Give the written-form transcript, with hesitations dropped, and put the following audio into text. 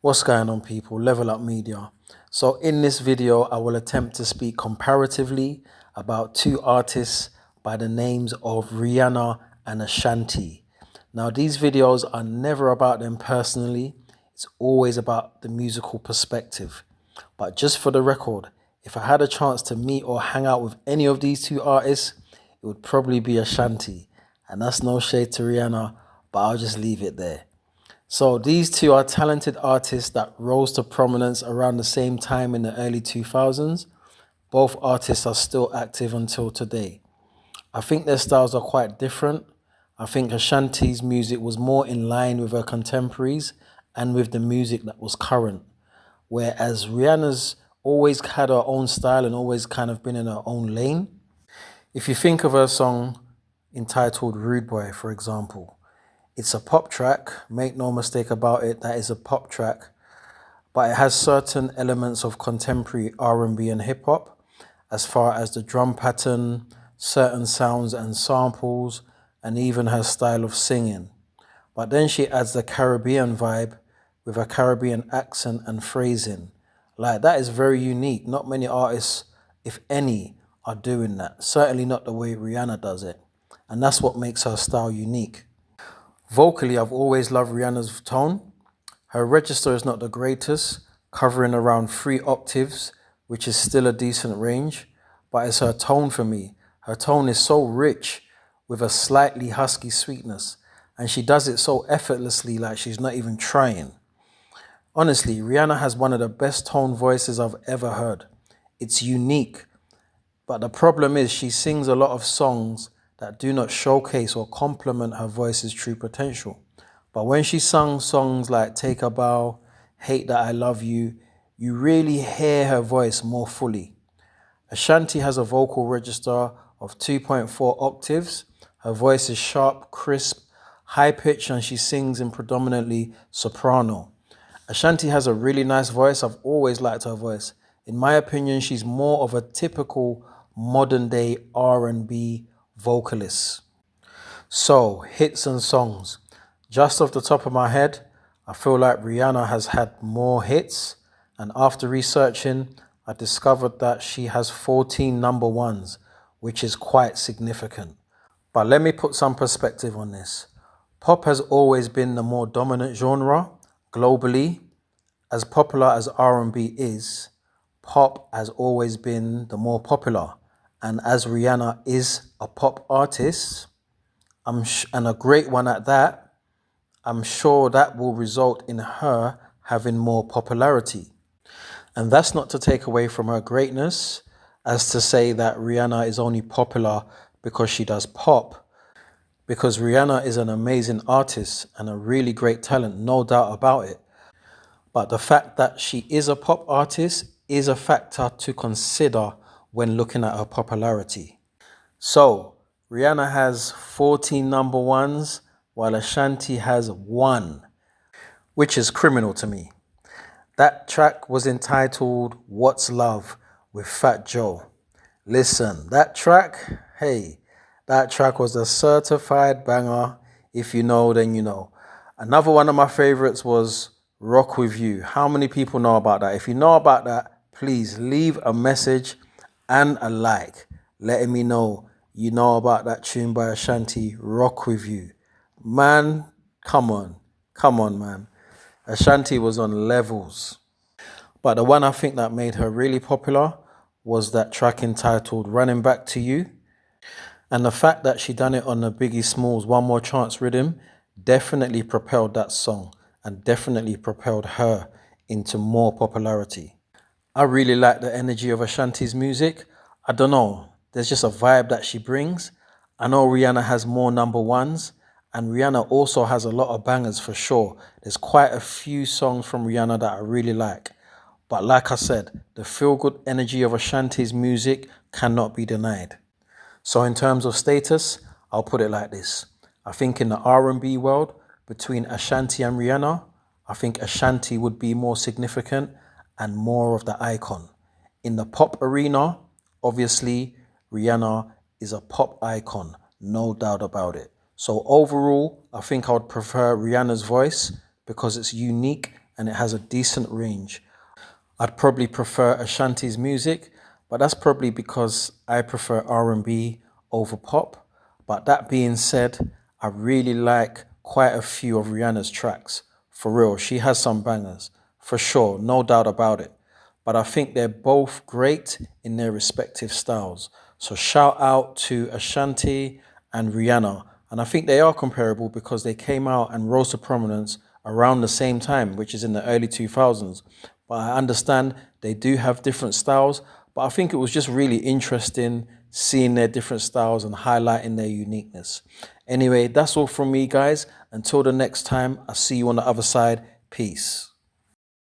What's going on, people? Level Up Media. So in this video, I will attempt to speak comparatively about two artists by the names of Rihanna and Ashanti. Now, these videos are never about them personally. It's always about the musical perspective. But just for the record, if I had a chance to meet or hang out with any of these two artists, it would probably be Ashanti. And that's no shade to Rihanna, but I'll just leave it there. So these two are talented artists that rose to prominence around the same time in the early 2000s. Both artists are still active until today. I think their styles are quite different. I think Ashanti's music was more in line with her contemporaries and with the music that was current, whereas Rihanna's always had her own style and always kind of been in her own lane. If you think of her song entitled Rude Boy, for example, it's a pop track, make no mistake about it, that is a pop track, but it has certain elements of contemporary R&B and hip hop as far as the drum pattern, certain sounds and samples, and even her style of singing. But then she adds the Caribbean vibe with a Caribbean accent and phrasing. Like, that is very unique. Not many artists, if any, are doing that. Certainly not the way Rihanna does it. And that's what makes her style unique. Vocally, I've always loved Rihanna's tone. Her register is not the greatest, covering around 3 octaves, which is still a decent range, but it's her tone for me. Her tone is so rich with a slightly husky sweetness, and she does it so effortlessly, like she's not even trying. Honestly, Rihanna has one of the best tone voices I've ever heard. It's unique, but the problem is she sings a lot of songs that do not showcase or complement her voice's true potential. But when she sung songs like Take a Bow, Hate That I Love You, you really hear her voice more fully. Ashanti has a vocal register of 2.4 octaves. Her voice is sharp, crisp, high pitched, and she sings in predominantly soprano. Ashanti has a really nice voice. I've always liked her voice. In my opinion, she's more of a typical modern day R&B vocalist. So, hits and songs. Just off the top of my head, I feel like Rihanna has had more hits, and after researching, I discovered that she has 14 number ones, which is quite significant. But let me put some perspective on this. Pop has always been the more dominant genre globally. As popular as R&B is, pop has always been the more popular. And as Rihanna is a pop artist, and a great one at that, I'm sure that will result in her having more popularity. And that's not to take away from her greatness, as to say that Rihanna is only popular because she does pop, because Rihanna is an amazing artist and a really great talent, no doubt about it. But the fact that she is a pop artist is a factor to consider when looking at her popularity. So, Rihanna has 14 number ones, while Ashanti has 1, which is criminal to me. That track was entitled What's Love with Fat Joe. Listen, that track, that track was a certified banger. If you know, then you know. Another one of my favorites was Rock With You. How many people know about that? If you know about that, please leave a message and a like, letting me know you know about that tune by Ashanti, Rock With You. Man, come on, man. Ashanti was on levels. But the one I think that made her really popular was that track entitled Running Back to You. And the fact that she done it on the Biggie Smalls One More Chance rhythm definitely propelled that song and definitely propelled her into more popularity. I really like the energy of Ashanti's music. I don't know, there's just a vibe that she brings. I know Rihanna has more number ones, and Rihanna also has a lot of bangers for sure. There's quite a few songs from Rihanna that I really like. But like I said, the feel-good energy of Ashanti's music cannot be denied. So in terms of status, I'll put it like this. I think in the R&B world, between Ashanti and Rihanna, I think Ashanti would be more significant and more of the icon. In the pop arena, obviously, Rihanna is a pop icon, no doubt about it. So overall, I think I would prefer Rihanna's voice because it's unique and it has a decent range. I'd probably prefer Ashanti's music, but that's probably because I prefer R&B over pop. But that being said, I really like quite a few of Rihanna's tracks. For real, she has some bangers, for sure, no doubt about it. But I think they're both great in their respective styles. So shout out to Ashanti and Rihanna. And I think they are comparable because they came out and rose to prominence around the same time, which is in the early 2000s. But I understand they do have different styles. But I think it was just really interesting seeing their different styles and highlighting their uniqueness. Anyway, that's all from me, guys. Until the next time, I'll see you on the other side. Peace.